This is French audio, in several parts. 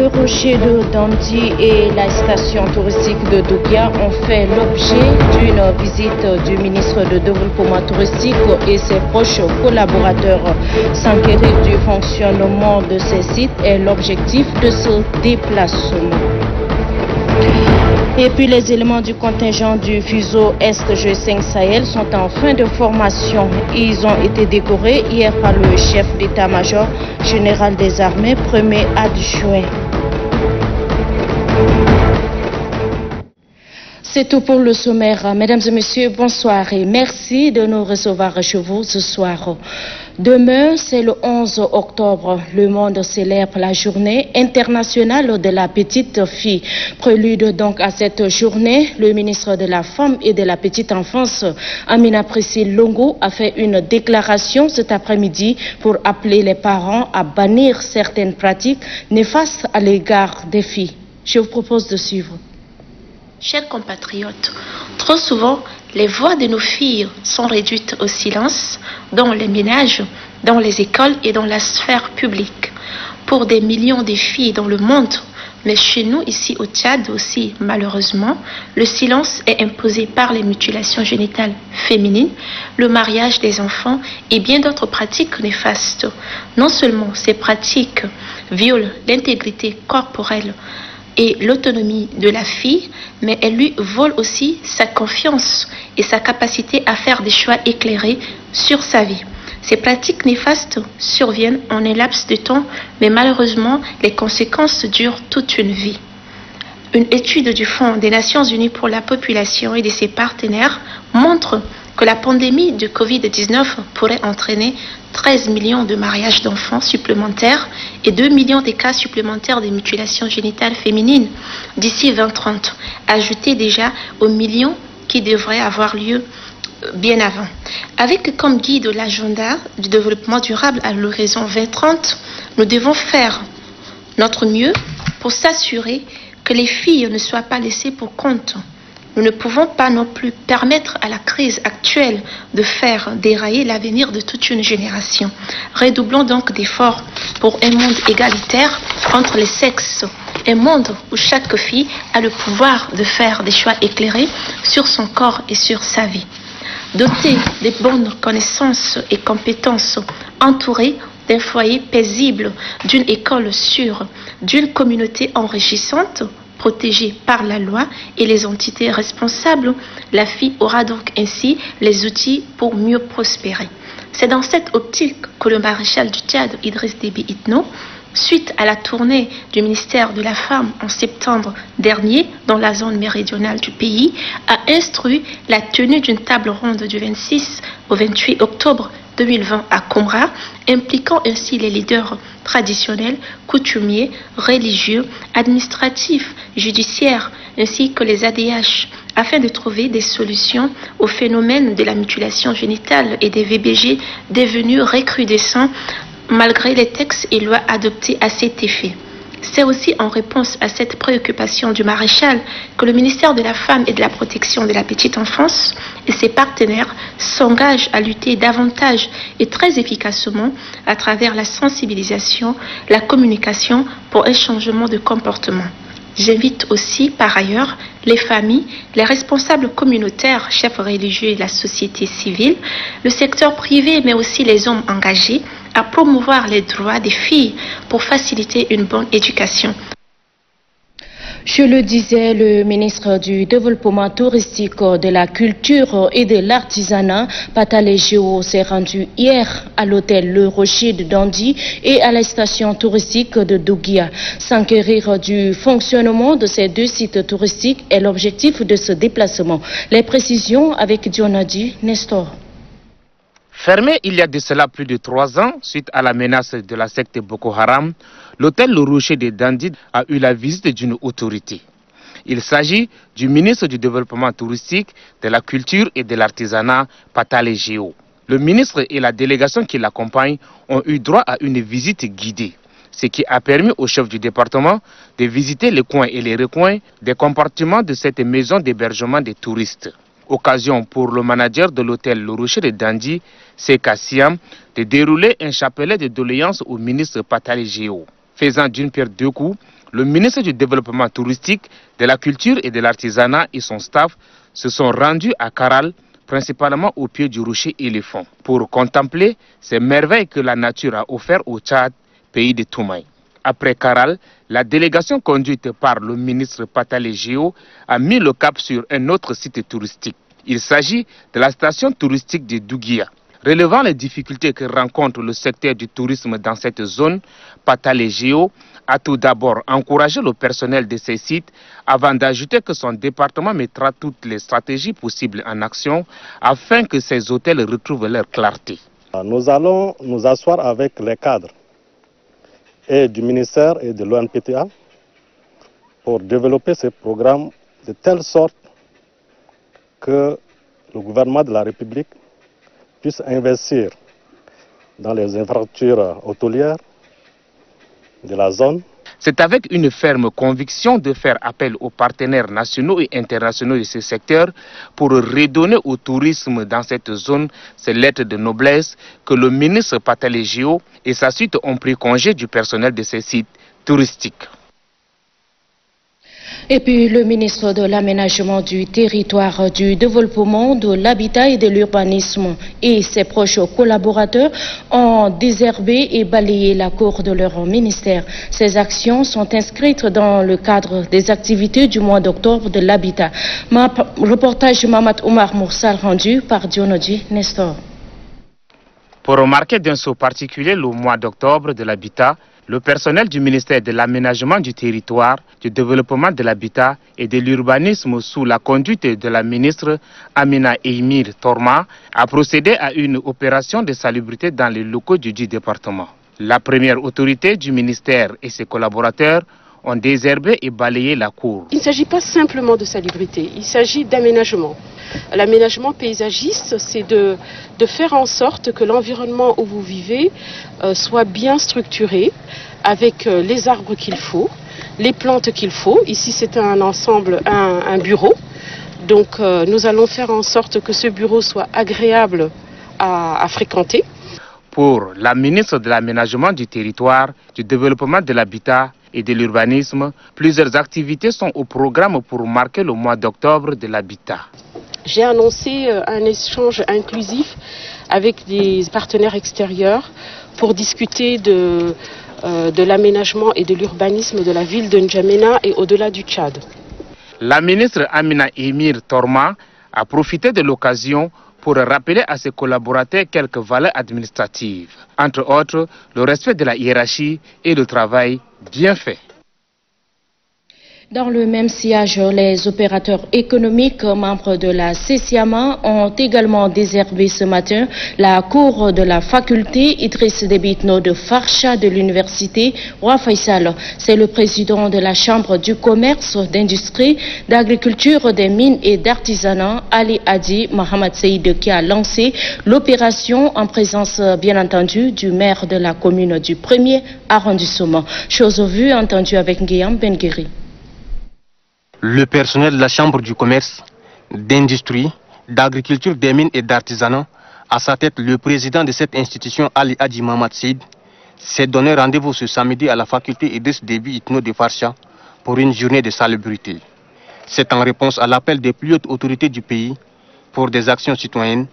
Le rocher de Dandi et la station touristique de Dougia ont fait l'objet d'une visite du ministre de Développement touristique et ses proches collaborateurs. S'enquérir du fonctionnement de ces sites est l'objectif de ce déplacement. Et puis les éléments du contingent du fuseau Est-G5 Sahel sont en fin de formation. Ils ont été décorés hier par le chef d'état-major général des armées, premier adjoint. C'est tout pour le sommaire. Mesdames et messieurs, bonsoir et merci de nous recevoir chez vous ce soir. Demain, c'est le 11 octobre. Le monde célèbre la journée internationale de la petite fille. Prélude donc à cette journée, le ministre de la Femme et de la Petite Enfance, Amina Priscille Longo, a fait une déclaration cet après-midi pour appeler les parents à bannir certaines pratiques néfastes à l'égard des filles. Je vous propose de suivre. Chers compatriotes, trop souvent, les voix de nos filles sont réduites au silence dans les ménages, dans les écoles et dans la sphère publique. Pour des millions de filles dans le monde, mais chez nous ici au Tchad aussi, malheureusement, le silence est imposé par les mutilations génitales féminines, le mariage des enfants et bien d'autres pratiques néfastes. Non seulement ces pratiques violent l'intégrité corporelle et l'autonomie de la fille, mais elle lui vole aussi sa confiance et sa capacité à faire des choix éclairés sur sa vie. Ces pratiques néfastes surviennent en un laps de temps, mais malheureusement, les conséquences durent toute une vie. Une étude du Fonds des Nations Unies pour la population et de ses partenaires montre que la pandémie de Covid-19 pourrait entraîner 13 millions de mariages d'enfants supplémentaires et 2 millions de cas supplémentaires de mutilations génitales féminines d'ici 2030, ajoutés déjà aux millions qui devraient avoir lieu bien avant. Avec comme guide l'agenda du développement durable à l'horizon 2030, nous devons faire notre mieux pour s'assurer que les filles ne soient pas laissées pour compte. Nous ne pouvons pas non plus permettre à la crise actuelle de faire dérailler l'avenir de toute une génération. Redoublons donc d'efforts pour un monde égalitaire entre les sexes, un monde où chaque fille a le pouvoir de faire des choix éclairés sur son corps et sur sa vie. Dotée de bonnes connaissances et compétences, entourée d'un foyer paisible, d'une école sûre, d'une communauté enrichissante, protégée par la loi et les entités responsables, la fille aura donc ainsi les outils pour mieux prospérer. C'est dans cette optique que le maréchal du Tchad, Idriss Déby Itno, suite à la tournée du ministère de la Femme en septembre dernier dans la zone méridionale du pays, a instruit la tenue d'une table ronde du 26 au 28 octobre 2020 à Komra, impliquant ainsi les leaders traditionnels, coutumiers, religieux, administratifs, judiciaires, ainsi que les ADH, afin de trouver des solutions au phénomène de la mutilation génitale et des VBG devenus recrudescents malgré les textes et lois adoptés à cet effet. C'est aussi en réponse à cette préoccupation du maréchal que le ministère de la Femme et de la Protection de la Petite Enfance et ses partenaires s'engagent à lutter davantage et très efficacement à travers la sensibilisation, la communication pour un changement de comportement. J'invite aussi, par ailleurs, les familles, les responsables communautaires, chefs religieux et la société civile, le secteur privé, mais aussi les hommes engagés, à promouvoir les droits des filles pour faciliter une bonne éducation. Je le disais, le ministre du Développement touristique, de la Culture et de l'Artisanat, Patale Géo, s'est rendu hier à l'hôtel Le Rocher de Dandi et à la station touristique de Dougia. S'enquérir du fonctionnement de ces deux sites touristiques est l'objectif de ce déplacement. Les précisions avec Dionadi Nestor. Fermé il y a de cela plus de 3 ans, suite à la menace de la secte Boko Haram, l'hôtel Le Rocher de Dandi a eu la visite d'une autorité. Il s'agit du ministre du Développement touristique, de la Culture et de l'Artisanat, Patale Géo. Le ministre et la délégation qui l'accompagnent ont eu droit à une visite guidée, ce qui a permis au chef du département de visiter les coins et les recoins des compartiments de cette maison d'hébergement des touristes. Occasion pour le manager de l'hôtel Le Rocher de Dandi, Seka Siam, de dérouler un chapelet de doléances au ministre Patale Géo. Faisant d'une pierre deux coups, le ministre du Développement touristique, de la Culture et de l'Artisanat et son staff se sont rendus à Karal, principalement au pied du rocher éléphant, pour contempler ces merveilles que la nature a offertes au Tchad, pays de Toumaï. Après Karal, la délégation conduite par le ministre Patalé Géo a mis le cap sur un autre site touristique. Il s'agit de la station touristique de Douguia. Relevant les difficultés que rencontre le secteur du tourisme dans cette zone, Patalé Géo a tout d'abord encouragé le personnel de ces sites avant d'ajouter que son département mettra toutes les stratégies possibles en action afin que ces hôtels retrouvent leur clarté. Nous allons nous asseoir avec les cadres et du ministère et de l'ONPTA pour développer ces programmes de telle sorte que le gouvernement de la République puisse investir dans les infrastructures hôtelières de la zone. C'est avec une ferme conviction de faire appel aux partenaires nationaux et internationaux de ce secteur pour redonner au tourisme dans cette zone ses lettres de noblesse que le ministre Patalé Géo et sa suite ont pris congé du personnel de ces sites touristiques. Et puis le ministre de l'Aménagement du Territoire, du Développement, de l'Habitat et de l'Urbanisme et ses proches collaborateurs ont désherbé et balayé la cour de leur ministère. Ces actions sont inscrites dans le cadre des activités du mois d'octobre de l'habitat. Reportage Mamad Oumar Moursal rendu par Dionodi Nestor. Pour remarquer d'un saut particulier le mois d'octobre de l'habitat, le personnel du ministère de l'Aménagement du Territoire, du Développement de l'Habitat et de l'Urbanisme sous la conduite de la ministre Amina Eymir Torma a procédé à une opération de salubrité dans les locaux du département. La première autorité du ministère et ses collaborateurs ont désherbé et balayé la cour. Il ne s'agit pas simplement de salubrité, il s'agit d'aménagement. L'aménagement paysagiste, c'est de faire en sorte que l'environnement où vous vivez soit bien structuré, avec les arbres qu'il faut, les plantes qu'il faut. Ici, c'est un ensemble, un bureau. Donc, nous allons faire en sorte que ce bureau soit agréable à fréquenter. Pour la ministre de l'Aménagement du Territoire, du Développement de l'Habitat et de l'Urbanisme, plusieurs activités sont au programme pour marquer le mois d'octobre de l'habitat. J'ai annoncé un échange inclusif avec des partenaires extérieurs pour discuter de l'aménagement et de l'urbanisme de la ville de N'Djamena et au-delà du Tchad. La ministre Amina Eymir Torma a profité de l'occasion pour rappeler à ses collaborateurs quelques valeurs administratives, entre autres le respect de la hiérarchie et le travail bien fait. Dans le même sillage, les opérateurs économiques membres de la CESIAMA ont également désherbé ce matin la cour de la faculté Idriss Déby Itno de Farsha de l'université Roi Faisal. C'est le président de la Chambre du commerce, d'industrie, d'agriculture, des mines et d'artisanat, Ali Hadi Mohamed Seïd, qui a lancé l'opération en présence, bien entendu, du maire de la commune du 1er arrondissement. Chose vue, entendue avec Guillaume Benguiri. Le personnel de la Chambre du commerce, d'industrie, d'agriculture, des mines et d'artisanat, à sa tête le président de cette institution, Ali Hadi Mohamed Seïd, s'est donné rendez-vous ce samedi à la faculté Idriss Déby Itno de Farsha pour une journée de salubrité. C'est en réponse à l'appel des plus hautes autorités du pays pour des actions citoyennes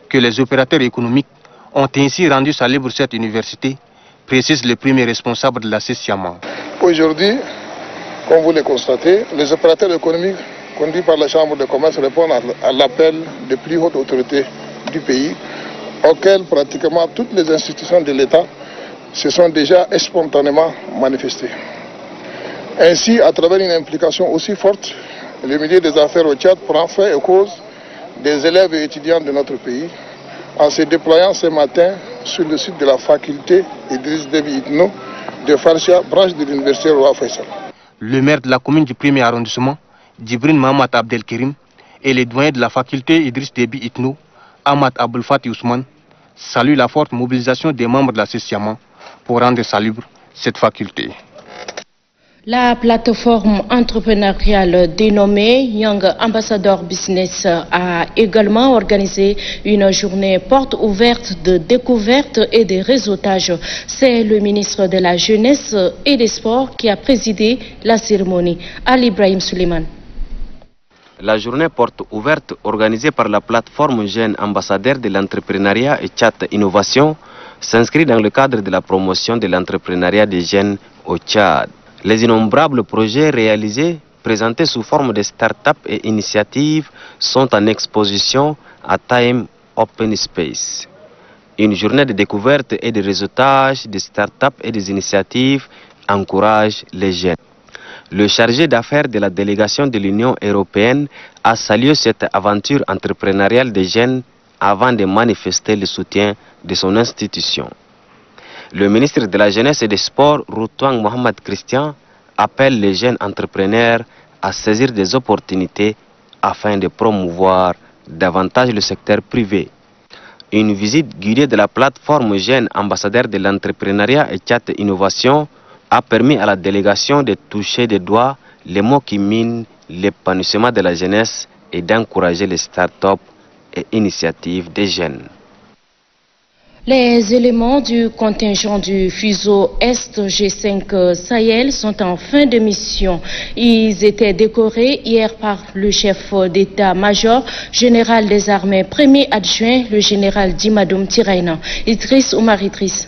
que les opérateurs économiques ont ainsi rendu salubre cette université, précise le premier responsable de la CESIAMA. Aujourd'hui, comme vous le constatez, les opérateurs économiques conduits par la Chambre de commerce répondent à l'appel des plus hautes autorités du pays, auxquelles pratiquement toutes les institutions de l'État se sont déjà spontanément manifestées. Ainsi, à travers une implication aussi forte, le milieu des affaires au Tchad prend fin et cause des élèves et étudiants de notre pays en se déployant ce matin sur le site de la faculté Idriss Déby Itno de Farsha, branche de l'université Roi Faisal. Le maire de la commune du 1er arrondissement, Djibril Mohamed Abdelkerim, et les doyens de la faculté Idriss Déby Itno, Ahmad Aboul Fati Ousmane, saluent la forte mobilisation des membres de la CESIAMA pour rendre salubre cette faculté. La plateforme entrepreneuriale dénommée Young Ambassador Business a également organisé une journée porte ouverte de découverte et de réseautage. C'est le ministre de la Jeunesse et des Sports qui a présidé la cérémonie. Ali Ibrahim Suleiman. La journée porte ouverte organisée par la plateforme Jeunes Ambassadeurs de l'entrepreneuriat et Tchad Innovation s'inscrit dans le cadre de la promotion de l'entrepreneuriat des jeunes au Tchad. Les innombrables projets réalisés, présentés sous forme de start-up et initiatives, sont en exposition à Time Open Space. Une journée de découverte et de réseautage des start-up et des initiatives encourage les jeunes. Le chargé d'affaires de la délégation de l'Union européenne a salué cette aventure entrepreneuriale des jeunes avant de manifester le soutien de son institution. Le ministre de la Jeunesse et des Sports, Routouang Mohamed Christian, appelle les jeunes entrepreneurs à saisir des opportunités afin de promouvoir davantage le secteur privé. Une visite guidée de la plateforme Jeunes Ambassadeurs de l'entrepreneuriat et Tchad Innovation a permis à la délégation de toucher des doigts les mots qui minent l'épanouissement de la jeunesse et d'encourager les start-up et initiatives des jeunes. Les éléments du contingent du fuseau Est G5 Sahel sont en fin de mission. Ils étaient décorés hier par le chef d'état-major général des armées, premier adjoint, le général Dimadoum Tiraina. Idriss Oumar Idriss.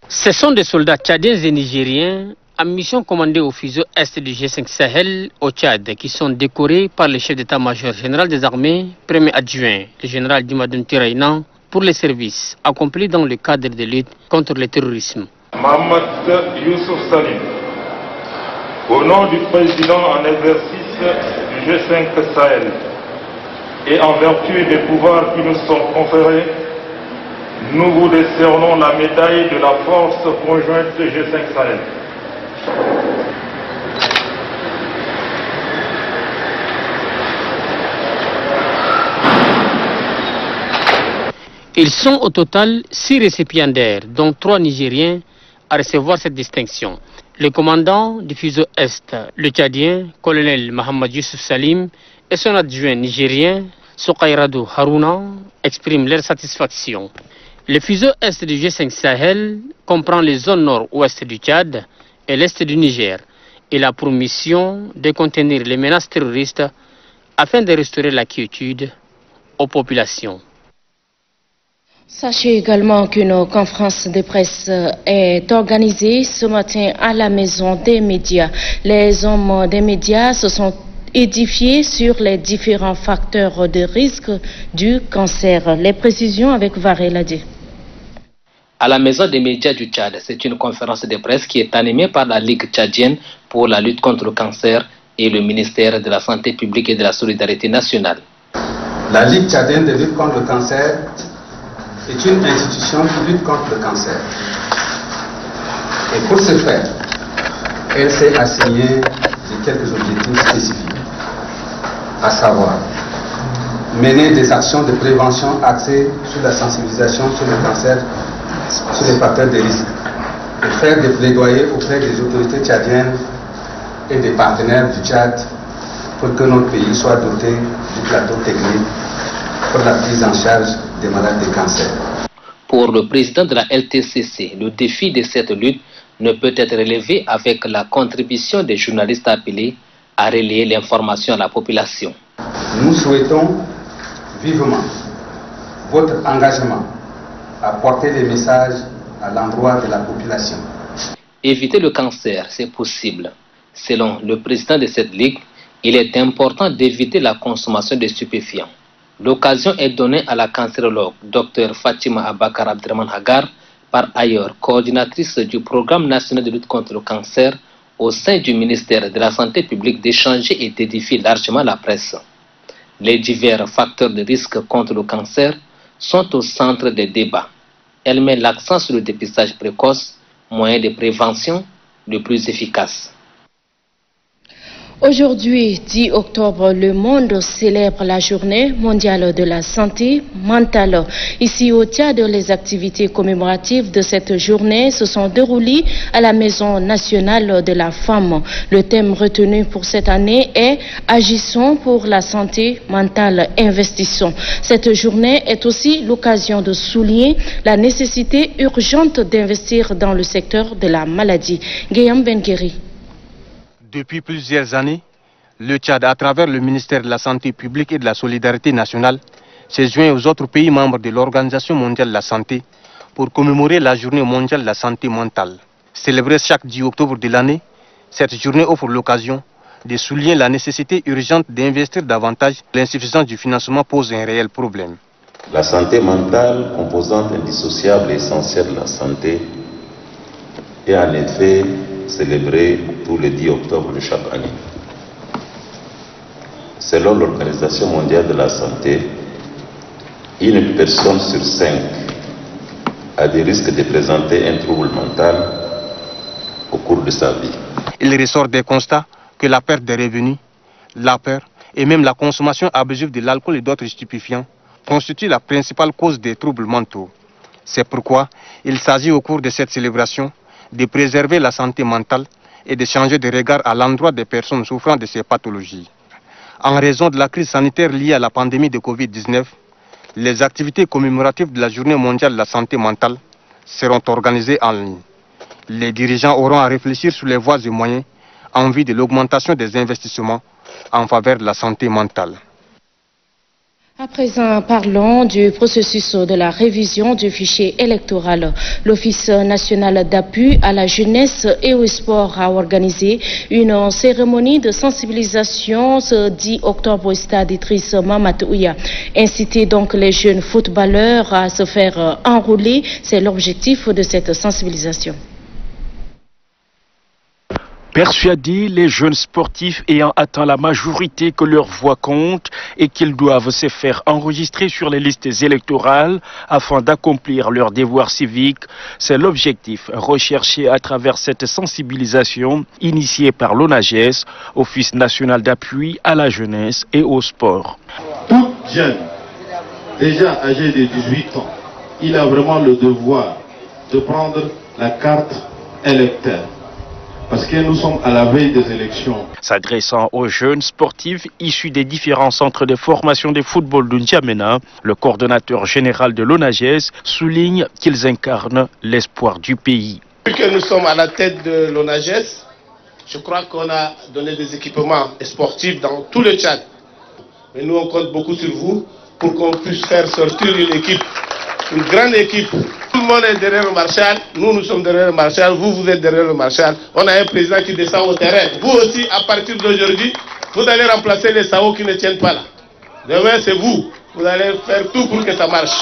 Ce sont des soldats tchadiens et nigériens en mission commandée au fuseau Est du G5 Sahel au Tchad qui sont décorés par le chef d'état-major général des armées, premier adjoint, le général Dimadoum Tiraina, pour les services accomplis dans le cadre de lutte contre le terrorisme. Mohamed Youssouf Salim, au nom du président en exercice du G5 Sahel et en vertu des pouvoirs qui nous sont conférés, nous vous décernons la médaille de la force conjointe G5 Sahel. Ils sont au total 6 récipiendaires, dont 3 Nigériens, à recevoir cette distinction. Le commandant du fuseau Est, le Tchadien, colonel Mohamed Youssouf Salim, et son adjoint nigérien, Soukayradou Harouna, expriment leur satisfaction. Le fuseau Est du G5 Sahel comprend les zones nord-ouest du Tchad et l'Est du Niger. Il a pour mission de contenir les menaces terroristes afin de restaurer la quiétude aux populations. Sachez également qu'une conférence de presse est organisée ce matin à la Maison des médias. Les hommes des médias se sont édifiés sur les différents facteurs de risque du cancer. Les précisions avec Varel Adé. À la Maison des médias du Tchad, c'est une conférence de presse qui est animée par la Ligue tchadienne pour la lutte contre le cancer et le ministère de la Santé publique et de la Solidarité nationale. La Ligue tchadienne de lutte contre le cancer est une institution qui lutte contre le cancer. Et pour ce faire, elle s'est assignée quelques objectifs spécifiques, à savoir mener des actions de prévention axées sur la sensibilisation sur le cancer, sur les facteurs de risque, et faire des plaidoyers auprès des autorités tchadiennes et des partenaires du Tchad pour que notre pays soit doté du plateau technique pour la prise en charge des malades de cancer. Pour le président de la LTCC, le défi de cette lutte ne peut être relevé avec la contribution des journalistes appelés à relayer l'information à la population. Nous souhaitons vivement votre engagement à porter les messages à l'endroit de la population. Éviter le cancer, c'est possible. Selon le président de cette ligue, il est important d'éviter la consommation de stupéfiants. L'occasion est donnée à la cancérologue Dr Fatima Abakar Abdraman Hagar, par ailleurs coordinatrice du programme national de lutte contre le cancer au sein du ministère de la Santé publique, d'échanger et d'édifier largement la presse. Les divers facteurs de risque contre le cancer sont au centre des débats. Elle met l'accent sur le dépistage précoce, moyen de prévention le plus efficace. Aujourd'hui, 10 octobre, le monde célèbre la journée mondiale de la santé mentale. Ici au Tchad, les activités commémoratives de cette journée se sont déroulées à la Maison nationale de la femme. Le thème retenu pour cette année est « Agissons pour la santé mentale, investissons ». Cette journée est aussi l'occasion de souligner la nécessité urgente d'investir dans le secteur de la maladie. Guillaume Bengueri. Depuis plusieurs années, le Tchad, à travers le ministère de la Santé publique et de la Solidarité nationale, s'est joint aux autres pays membres de l'Organisation mondiale de la santé pour commémorer la Journée mondiale de la santé mentale. Célébrée chaque 10 octobre de l'année, cette journée offre l'occasion de souligner la nécessité urgente d'investir davantage. L'insuffisance du financement pose un réel problème. La santé mentale, composante indissociable et essentielle de la santé, est en effet célébrée tous les 10 octobre de chaque année. Selon l'Organisation mondiale de la santé, une personne sur 5 a des risques de présenter un trouble mental au cours de sa vie. Il ressort des constats que la perte des revenus, la peur et même la consommation abusive de l'alcool et d'autres stupéfiants constituent la principale cause des troubles mentaux. C'est pourquoi il s'agit au cours de cette célébration de préserver la santé mentale et de changer de regard à l'endroit des personnes souffrant de ces pathologies. En raison de la crise sanitaire liée à la pandémie de Covid-19, les activités commémoratives de la Journée mondiale de la santé mentale seront organisées en ligne. Les dirigeants auront à réfléchir sur les voies et moyens en vue de l'augmentation des investissements en faveur de la santé mentale. À présent, parlons du processus de la révision du fichier électoral. L'Office national d'appui à la jeunesse et au sport a organisé une cérémonie de sensibilisation ce 10 octobre au stade Idriss Mahamat Ouya. Inciter donc les jeunes footballeurs à se faire enrôler, c'est l'objectif de cette sensibilisation. Persuader les jeunes sportifs ayant atteint la majorité que leur voix compte et qu'ils doivent se faire enregistrer sur les listes électorales afin d'accomplir leurs devoirs civiques, c'est l'objectif recherché à travers cette sensibilisation initiée par l'ONAGES, Office national d'appui à la jeunesse et au sport. Tout jeune, déjà âgé de 18 ans, il a vraiment le devoir de prendre la carte électeur. Parce que nous sommes à la veille des élections. S'adressant aux jeunes sportifs issus des différents centres de formation de football de N'Djamena, le coordonnateur général de l'ONAGES souligne qu'ils incarnent l'espoir du pays. Depuis que nous sommes à la tête de l'ONAGES, je crois qu'on a donné des équipements sportifs dans tout le Tchad. Mais nous, on compte beaucoup sur vous pour qu'on puisse faire sortir une équipe, une grande équipe. Tout le monde est derrière le Marshal, nous sommes derrière le Marshal, vous êtes derrière le Marshal. On a un président qui descend au terrain. Vous aussi, à partir d'aujourd'hui, vous allez remplacer les SAO qui ne tiennent pas là. Demain, c'est vous. Vous allez faire tout pour que ça marche.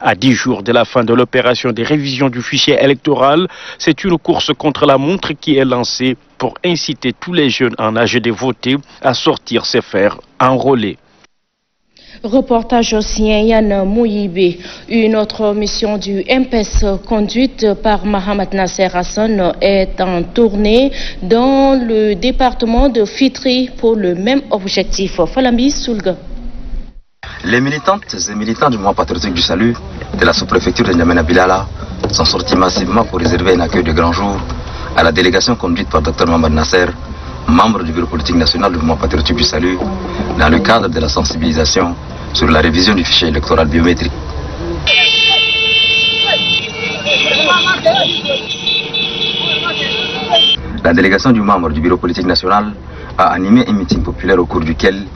À 10 jours de la fin de l'opération de révision du fichier électoral, c'est une course contre la montre qui est lancée pour inciter tous les jeunes en âge de voter à sortir se faire enrôler. Reportage aussi Yann Mouyibe. Une autre mission du MPS conduite par Mohamed Nasser Hassan est en tournée dans le département de Fitri pour le même objectif. Falambi Soulga. Les militantes et militants du mouvement patriotique du salut de la sous-préfecture de N'Djamena Bilala sont sortis massivement pour réserver un accueil de grand jour à la délégation conduite par Dr Mohamed Nasser, membre du bureau politique national du mouvement patriotique du salut, dans le cadre de la sensibilisation sur la révision du fichier électoral biométrique. La délégation du membre du bureau politique national a animé un meeting populaire au cours duquel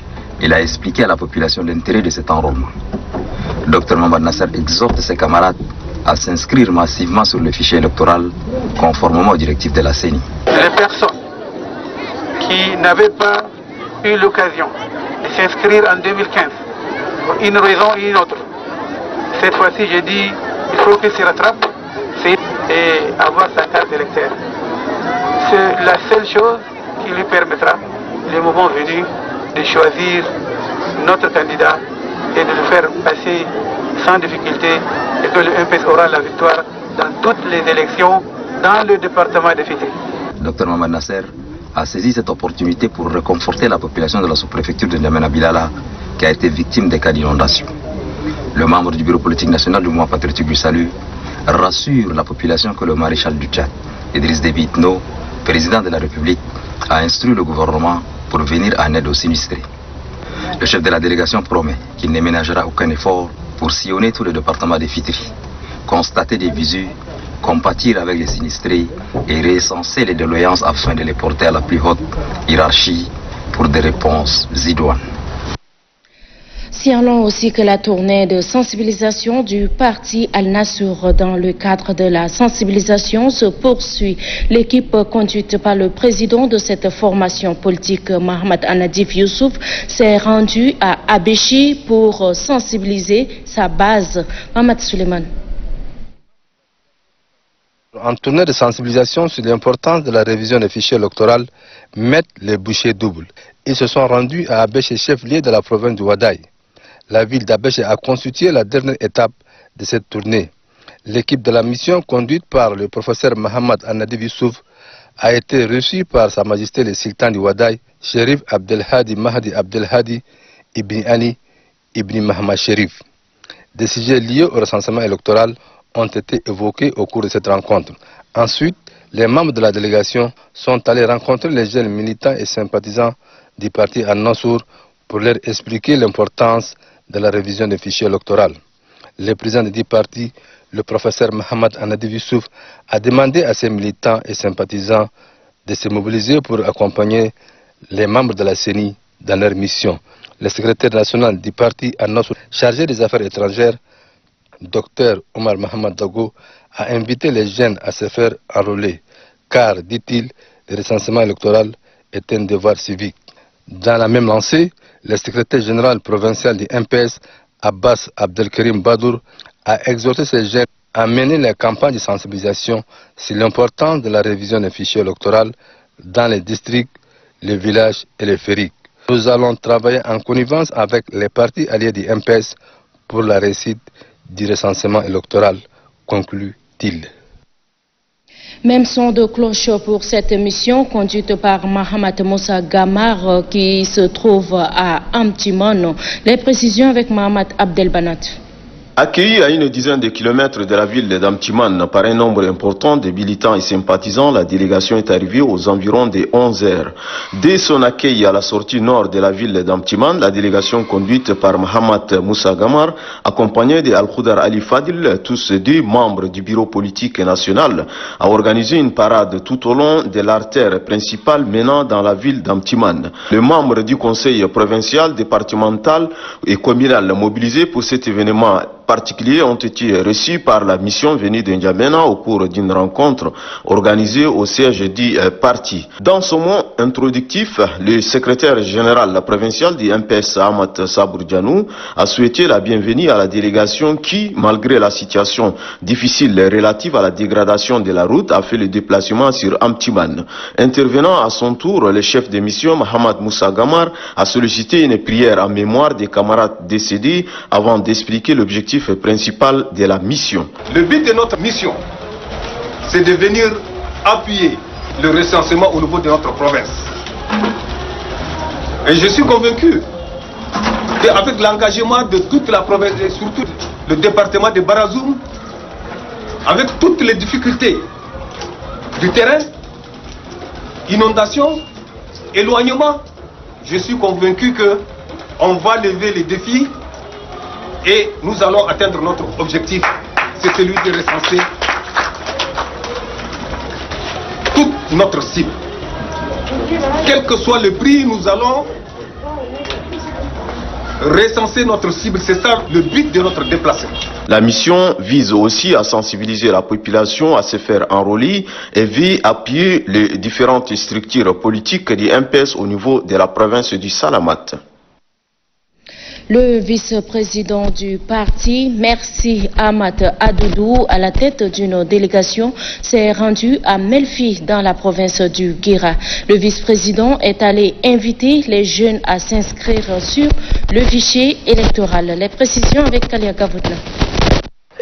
il a expliqué à la population l'intérêt de cet enrôlement. Dr Mohamed Nasser exhorte ses camarades à s'inscrire massivement sur le fichier électoral conformément aux directives de la CENI. Les personnes qui n'avaient pas eu l'occasion de s'inscrire en 2015, pour une raison ou une autre, cette fois-ci j'ai dit il faut qu'il se rattrape et avoir sa carte électeur. C'est la seule chose qui lui permettra, le moment venu, de choisir notre candidat et de le faire passer sans difficulté et que le MPS aura la victoire dans toutes les élections dans le département de Fitri. Dr Mohamed Nasser a saisi cette opportunité pour réconforter la population de la sous-préfecture de N'Djamena Bilala qui a été victime des cas d'inondation. Le membre du bureau politique national du mouvement patriotique du salut rassure la population que le maréchal du Tchad, Idriss Déby Itno, président de la République, a instruit le gouvernement pour venir en aide aux sinistrés. Le chef de la délégation promet qu'il ne ménagera aucun effort pour sillonner tout le département des Fitri, constater des visus, compatir avec les sinistrés et recenser les doléances afin de les porter à la plus haute hiérarchie pour des réponses idoines. Signalons aussi que la tournée de sensibilisation du parti Al-Nassour dans le cadre de la sensibilisation se poursuit. L'équipe conduite par le président de cette formation politique, Mohamed Anadif Youssouf, s'est rendue à Abéchi pour sensibiliser sa base. Mohamed Suleiman. En tournée de sensibilisation sur l'importance de la révision des fichiers électoraux, mettent les bouchées doubles. Ils se sont rendus à Abéché, chef-lieu de la province du Wadaï. La ville d'Abéché a constitué la dernière étape de cette tournée. L'équipe de la mission, conduite par le professeur Mohamed Anadif Youssouf, a été reçue par Sa Majesté le Sultan du Wadaï, Chérif Abdelhadi Mahdi Abdelhadi Ibn Ali Ibn Mahmoud Chérif. Des sujets liés au recensement électoral ont été évoqués au cours de cette rencontre. Ensuite, les membres de la délégation sont allés rencontrer les jeunes militants et sympathisants du parti Al-Nassour pour leur expliquer l'importance de la révision des fichiers électoraux. Le président du parti, le professeur Mohamed Anadif Youssouf, a demandé à ses militants et sympathisants de se mobiliser pour accompagner les membres de la CENI dans leur mission. Le secrétaire national du parti Al-Nassour, chargé des affaires étrangères, Dr Omar Mohamed Dago, a invité les jeunes à se faire enrôler, car, dit-il, le recensement électoral est un devoir civique. Dans la même lancée, le secrétaire général provincial du MPS, Abbas Abdelkarim Badour, a exhorté ces jeunes à mener la campagne de sensibilisation sur l'importance de la révision des fichiers électoraux dans les districts, les villages et les fériques. Nous allons travailler en connivence avec les partis alliés du MPS pour la réussite du recensement électoral, conclut-il. Même son de cloche pour cette mission conduite par Mohamed Moussa Gamar qui se trouve à Amtimon. Les précisions avec Mohamed Abdelbanat. Accueilli à une dizaine de kilomètres de la ville d'Amtiman par un nombre important de militants et sympathisants, la délégation est arrivée aux environs de 11 heures. Dès son accueil à la sortie nord de la ville d'Amtiman, la délégation conduite par Mohamed Moussa Gamar, accompagnée de Al-Khoudar Ali Fadil, tous deux membres du bureau politique national, a organisé une parade tout au long de l'artère principale menant dans la ville d'Amtiman. Les membres du conseil provincial, départemental et communal mobilisés pour cet événement particuliers ont été reçus par la mission venue de N'Djamena au cours d'une rencontre organisée au siège du parti. Dans son mot introductif, le secrétaire général provincial du MPS Ahmad Sabour-Djanou a souhaité la bienvenue à la délégation qui, malgré la situation difficile relative à la dégradation de la route, a fait le déplacement sur Amtiman. Intervenant à son tour, le chef de mission, Mohamed Moussa Gamar, a sollicité une prière en mémoire des camarades décédés avant d'expliquer l'objectif principal de la mission. Le but de notre mission, c'est de venir appuyer le recensement au niveau de notre province. Et je suis convaincu qu'avec l'engagement de toute la province, et surtout le département de Barazoum, avec toutes les difficultés du terrain, inondations, éloignement, je suis convaincu qu'on va lever les défis et nous allons atteindre notre objectif, c'est celui de recenser toute notre cible. Quel que soit le prix, nous allons recenser notre cible, c'est ça le but de notre déplacement. La mission vise aussi à sensibiliser la population à se faire enrôler et vise à appuyer les différentes structures politiques du MPS au niveau de la province du Salamat. Le vice-président du parti, Merci Ahmad Adoudou, à la tête d'une délégation, s'est rendu à Melfi dans la province du Guira. Le vice-président est allé inviter les jeunes à s'inscrire sur le fichier électoral. Les précisions avec Kalia Gavoudla.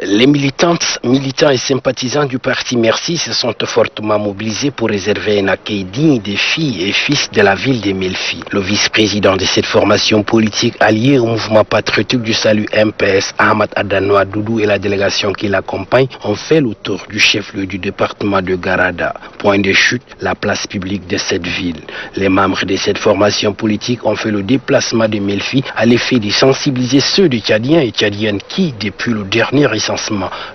Les militantes, militants et sympathisants du parti Merci se sont fortement mobilisés pour réserver un accueil digne des filles et fils de la ville de Melfi. Le vice-président de cette formation politique alliée au mouvement patriotique du salut MPS, Ahmad Adanoa Doudou, et la délégation qui l'accompagne ont fait le tour du chef-lieu du département de Garada. Point de chute, la place publique de cette ville. Les membres de cette formation politique ont fait le déplacement de Melfi à l'effet de sensibiliser ceux de Tchadiens et Tchadiennes qui, depuis le dernier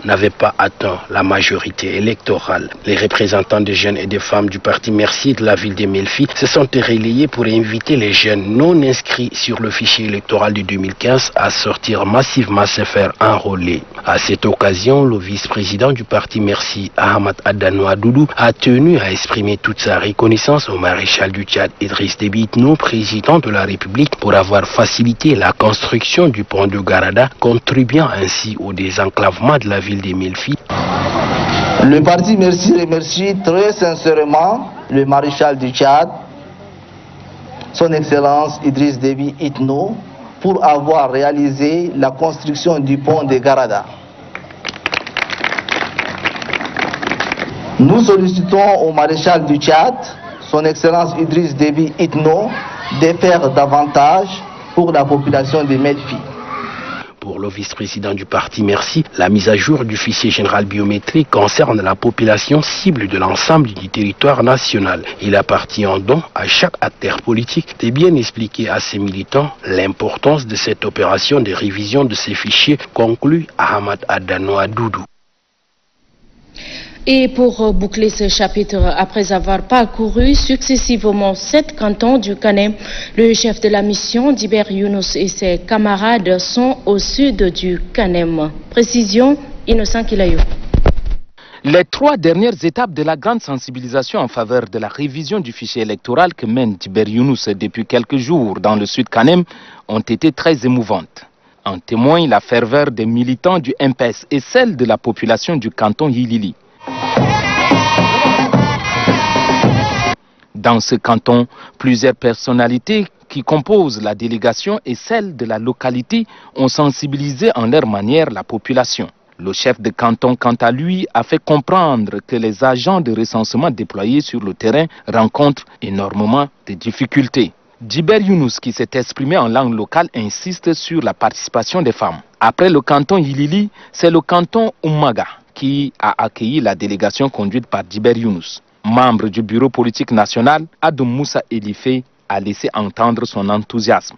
n'avaient pas atteint la majorité électorale. Les représentants des jeunes et des femmes du parti Merci de la ville de Melfi se sont relayés pour inviter les jeunes non inscrits sur le fichier électoral de 2015 à sortir massivement se faire enrôler. À cette occasion, le vice-président du parti Merci, Ahmad Adanoa Doudou, a tenu à exprimer toute sa reconnaissance au maréchal du Tchad Idriss Déby Itno, président de la République, pour avoir facilité la construction du pont de Garada, contribuant ainsi au désenclavement de la ville de Melfi. Le parti Merci remercie très sincèrement le maréchal du Tchad, son Excellence Idriss Déby Itno, pour avoir réalisé la construction du pont de Garada. Nous sollicitons au maréchal du Tchad, son Excellence Idriss Déby Itno, de faire davantage pour la population de Melfi. Pour le vice-président du parti Merci, la mise à jour du fichier général biométrique concerne la population cible de l'ensemble du territoire national. Il appartient donc à chaque acteur politique de bien expliquer à ses militants l'importance de cette opération de révision de ces fichiers, conclut Ahmad Adanoa Doudou. Et pour boucler ce chapitre, après avoir parcouru successivement 7 cantons du Kanem, le chef de la mission, Diber Younous, et ses camarades sont au sud du Kanem. Précision, Innocent Kilayou. Les 3 dernières étapes de la grande sensibilisation en faveur de la révision du fichier électoral que mène Diber Younous depuis quelques jours dans le sud Kanem ont été très émouvantes. En témoigne la ferveur des militants du MPS et celle de la population du canton Hilili. Dans ce canton, plusieurs personnalités qui composent la délégation et celles de la localité ont sensibilisé en leur manière la population. Le chef de canton, quant à lui, a fait comprendre que les agents de recensement déployés sur le terrain rencontrent énormément de difficultés. Diber Younous, qui s'est exprimé en langue locale, insiste sur la participation des femmes. Après le canton Hilili, c'est le canton Oumaga qui a accueilli la délégation conduite par Diber Younous. Membre du bureau politique national, Adoum Moussa Elifé a laissé entendre son enthousiasme.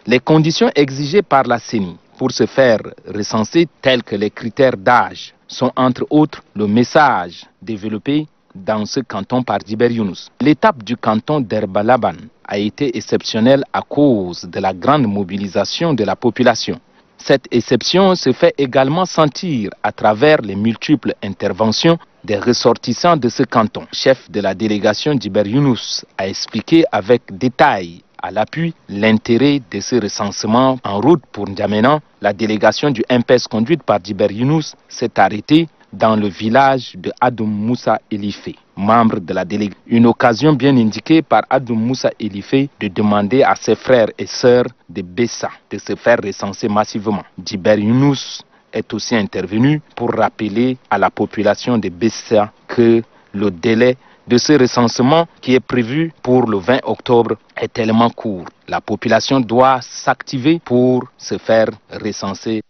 Les conditions exigées par la CENI pour se faire recenser, telles que les critères d'âge, sont entre autres le message développé dans ce canton par Diber Younous. L'étape du canton d'Herbalaban a été exceptionnelle à cause de la grande mobilisation de la population. Cette exception se fait également sentir à travers les multiples interventions des ressortissants de ce canton. Le chef de la délégation Diber Younous a expliqué avec détail à l'appui l'intérêt de ce recensement en route pour N'Djamena. La délégation du MPS conduite par Diber Younous s'est arrêtée dans le village de Adoum Moussa Elifé, membre de la délégation. Une occasion bien indiquée par Adoum Moussa Elifé de demander à ses frères et sœurs de Bessa de se faire recenser massivement. Diber Younous est aussi intervenu pour rappeler à la population de Bessa que le délai de ce recensement qui est prévu pour le 20 octobre est tellement court. La population doit s'activer pour se faire recenser.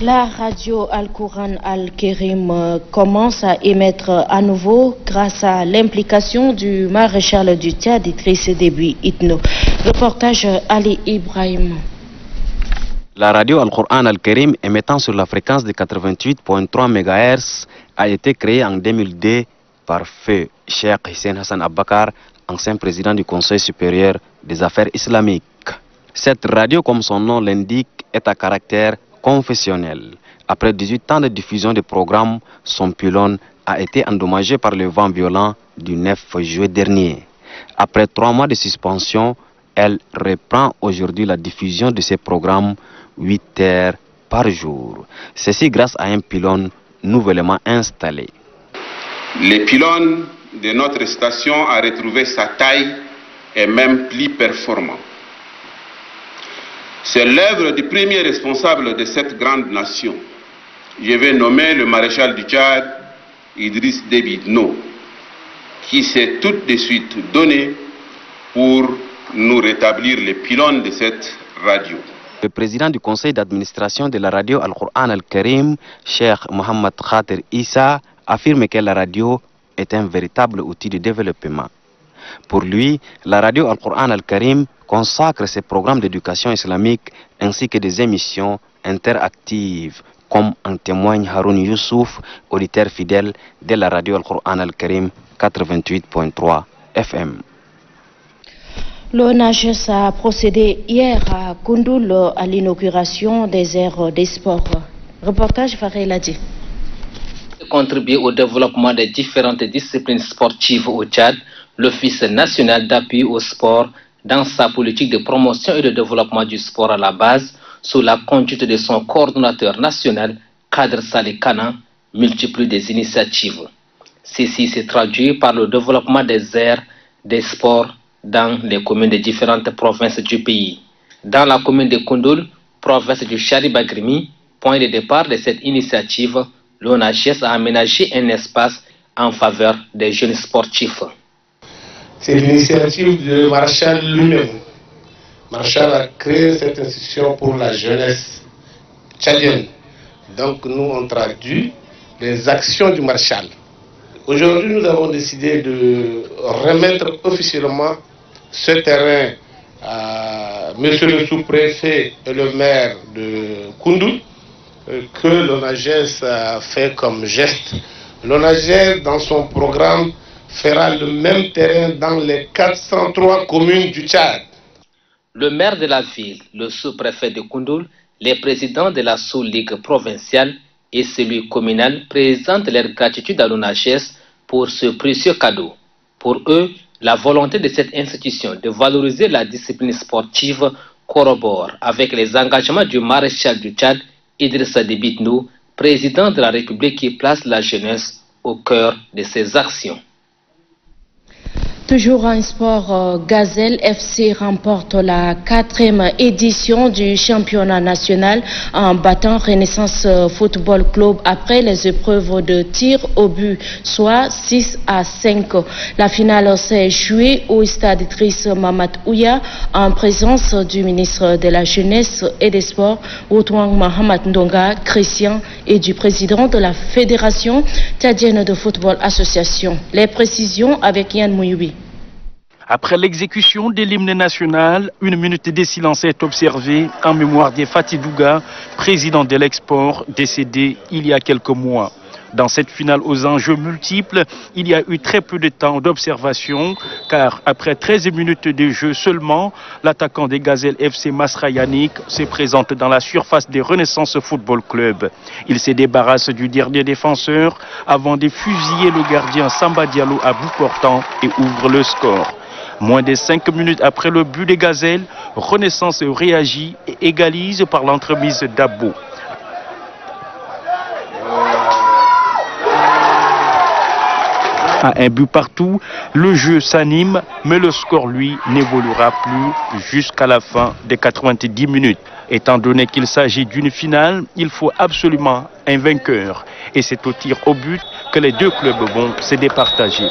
La radio Al-Quran Al-Kérim commence à émettre à nouveau grâce à l'implication du maréchal du Tchad Idriss Déby Itno. Reportage Ali Ibrahim. La radio Al-Quran Al-Kérim émettant sur la fréquence de 88.3 MHz a été créée en 2002 par feu Cheikh Hissène Hassan Abbakar, ancien président du Conseil supérieur des affaires islamiques. Cette radio, comme son nom l'indique, est à caractère confessionnel. Après 18 ans de diffusion de programmes, son pylône a été endommagé par le vent violent du 9 juillet dernier. Après 3 mois de suspension, elle reprend aujourd'hui la diffusion de ses programmes 8 heures par jour. Ceci grâce à un pylône nouvellement installé. Le pylône de notre station a retrouvé sa taille et même plus performant. C'est l'œuvre du premier responsable de cette grande nation. Je vais nommer le maréchal du Tchad, Idriss Déby Itno, qui s'est tout de suite donné pour nous rétablir les pylônes de cette radio. Le président du conseil d'administration de la radio Al-Qur'an Al-Karim, Cheikh Mohamed Khater Issa, affirme que la radio est un véritable outil de développement. Pour lui, la radio Al-Qur'an Al-Karim consacre ses programmes d'éducation islamique ainsi que des émissions interactives, comme en témoigne Haroun Youssouf, auditeur fidèle de la radio Al-Qur'an Al-Karim 88.3 FM. L'ONAGES a procédé hier à Koundoul à l'inauguration des aires des sports. Reportage Faré Ladi. Contribuer au développement des différentes disciplines sportives au Tchad, l'Office national d'appui au sport, dans sa politique de promotion et de développement du sport à la base, sous la conduite de son coordonnateur national, Kader Saleh Kana, multiplie des initiatives. Ceci s'est traduit par le développement des aires des sports dans les communes des différentes provinces du pays. Dans la commune de Koundoul, province du Charibagrimi, point de départ de cette initiative, l'ONAGES a aménagé un espace en faveur des jeunes sportifs. C'est l'initiative du Marshall lui-même. Marshall a créé cette institution pour la jeunesse tchadienne. Donc nous on traduit les actions du Marshall. Aujourd'hui nous avons décidé de remettre officiellement ce terrain à monsieur le sous-préfet et le maire de Koundoul, que l'ONAGES a fait comme geste. L'ONAGES, dans son programme, fera le même terrain dans les 403 communes du Tchad. Le maire de la ville, le sous-préfet de Koundoul, les présidents de la sous-ligue provinciale et celui communal présentent leur gratitude à l'ONAGES pour ce précieux cadeau. Pour eux, la volonté de cette institution de valoriser la discipline sportive corrobore avec les engagements du maréchal du Tchad, Idrissa Déby Itno, président de la République qui place la jeunesse au cœur de ses actions. Toujours en sport, Gazelle FC remporte la 4e édition du championnat national en battant Renaissance Football Club après les épreuves de tir au but, soit 6-5. La finale s'est jouée au stade Idriss Mamad Ouya en présence du ministre de la Jeunesse et des Sports, Outouang Mohamed Ndonga Christian, et du président de la Fédération tchadienne de football association. Les précisions avec Yann Mouyoubi. Après l'exécution de l'hymne national, une minute de silence est observée en mémoire de Fatih Douga, président de l'Export, décédé il y a quelques mois. Dans cette finale aux enjeux multiples, il y a eu très peu de temps d'observation, car après 13 minutes de jeu seulement, l'attaquant des Gazelles FC Masra Yannick se présente dans la surface des Renaissance Football Club. Il se débarrasse du dernier défenseur avant de fusiller le gardien Samba Diallo à bout portant et ouvre le score. Moins de 5 minutes après le but des Gazelles, Renaissance réagit et égalise par l'entremise d'Abo. À un but partout, le jeu s'anime, mais le score, lui, n'évoluera plus jusqu'à la fin des 90 minutes. Étant donné qu'il s'agit d'une finale, il faut absolument un vainqueur. Et c'est au tir au but que les deux clubs vont se départager.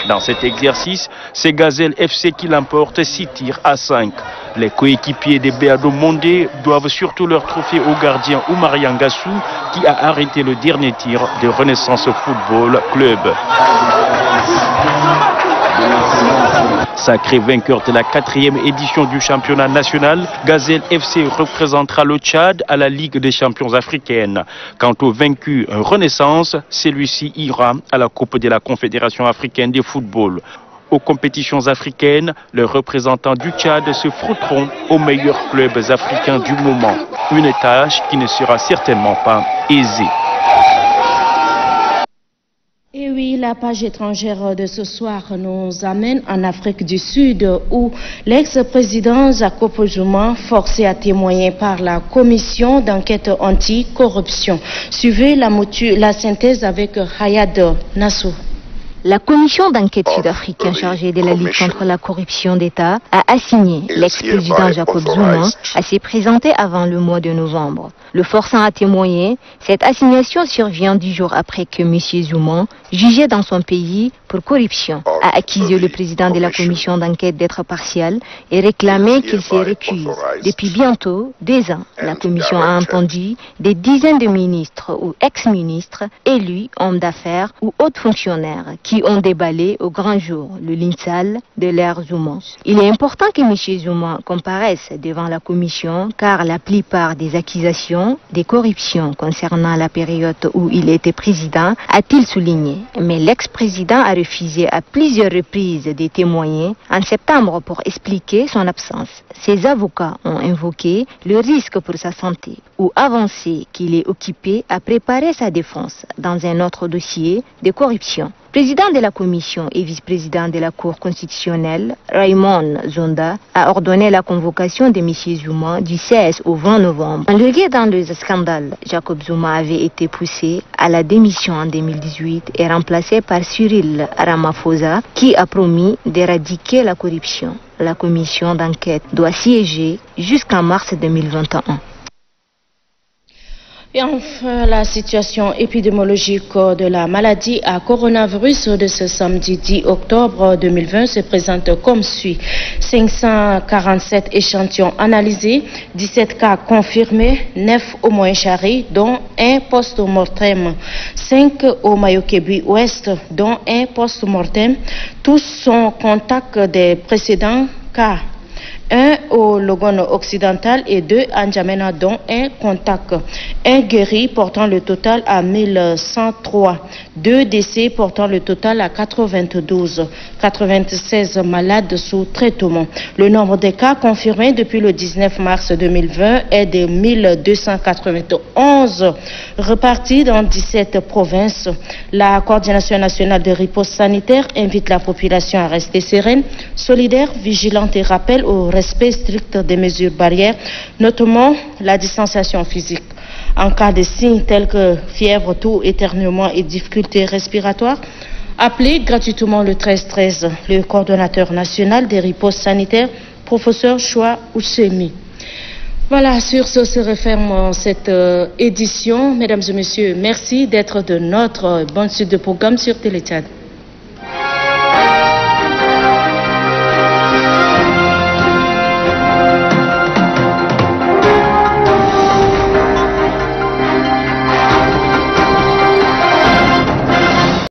Dans cet exercice, c'est Gazelle FC qui l'emporte 6 tirs à 5. Les coéquipiers des Béado Mondé doivent surtout leur trophée au gardien Oumar Yangassou qui a arrêté le dernier tir de Renaissance Football Club. Sacré vainqueur de la 4e édition du championnat national, Gazelle FC représentera le Tchad à la Ligue des champions africaine. Quant au vaincu Renaissance, celui-ci ira à la Coupe de la Confédération africaine de football. Aux compétitions africaines, les représentants du Tchad se frotteront aux meilleurs clubs africains du moment. Une tâche qui ne sera certainement pas aisée. Et oui, la page étrangère de ce soir nous amène en Afrique du Sud où l'ex-président Jacob Zuma, forcé à témoigner par la commission d'enquête anti-corruption. Suivez la synthèse avec Hayad Nassou. La commission d'enquête sud-africaine chargée de la lutte contre la corruption d'État a assigné l'ex-président Jacob Zuma à s'y présenter avant le mois de novembre. Le forçant à témoigner, cette assignation survient 10 jours après que M. Zuma, jugé dans son pays pour corruption, a accusé le président de la commission d'enquête d'être partial et réclamé qu'il se recuse. Depuis bientôt 2 ans, la commission a entendu des dizaines de ministres ou ex-ministres, élus, hommes d'affaires ou autres fonctionnaires qui ont déballé au grand jour le linge sale de l'ère Zuma. Il est important que M. Zuma comparaisse devant la commission car la plupart des accusations des corruptions concernant la période où il était président, a-t-il souligné. Mais l'ex-président a refusé à plusieurs reprises de témoigner en septembre pour expliquer son absence. Ses avocats ont invoqué le risque pour sa santé ou avancé qu'il est occupé à préparer sa défense dans un autre dossier de corruption. Président de la commission et vice-président de la Cour constitutionnelle, Raymond Zonda, a ordonné la convocation de M. Zuma du 16 au 20 novembre. Enlevé dans le scandale, Jacob Zuma avait été poussé à la démission en 2018 et remplacé par Cyril Ramaphosa, qui a promis d'éradiquer la corruption. La commission d'enquête doit siéger jusqu'en mars 2021. Et enfin, la situation épidémiologique de la maladie à coronavirus de ce samedi 10 octobre 2020 se présente comme suit. 547 échantillons analysés, 17 cas confirmés, 9 au Moyen-Chari, dont un post-mortem, 5 au Mayo-Kébi Ouest, dont un post-mortem. Tous sont contacts des précédents cas. 1 au Logone occidental et 2 à N'Djamena, dont un contact. Un guéri portant le total à 1103. 2 décès portant le total à 92. 96 malades sous traitement. Le nombre de cas confirmés depuis le 19 mars 2020 est de 1291 repartis dans 17 provinces. La coordination nationale de riposte sanitaire invite la population à rester sereine, solidaire, vigilante et rappelle au respect strict des mesures barrières, notamment la distanciation physique. En cas de signes tels que fièvre, toux, éternuement et difficultés respiratoires, appelez gratuitement le 1313. Le coordonnateur national des ripostes sanitaires, professeur Choua Oussemi. Voilà, sur ce se referme cette édition. Mesdames et messieurs, merci d'être de notre bonne suite de programme sur Télé Tchad.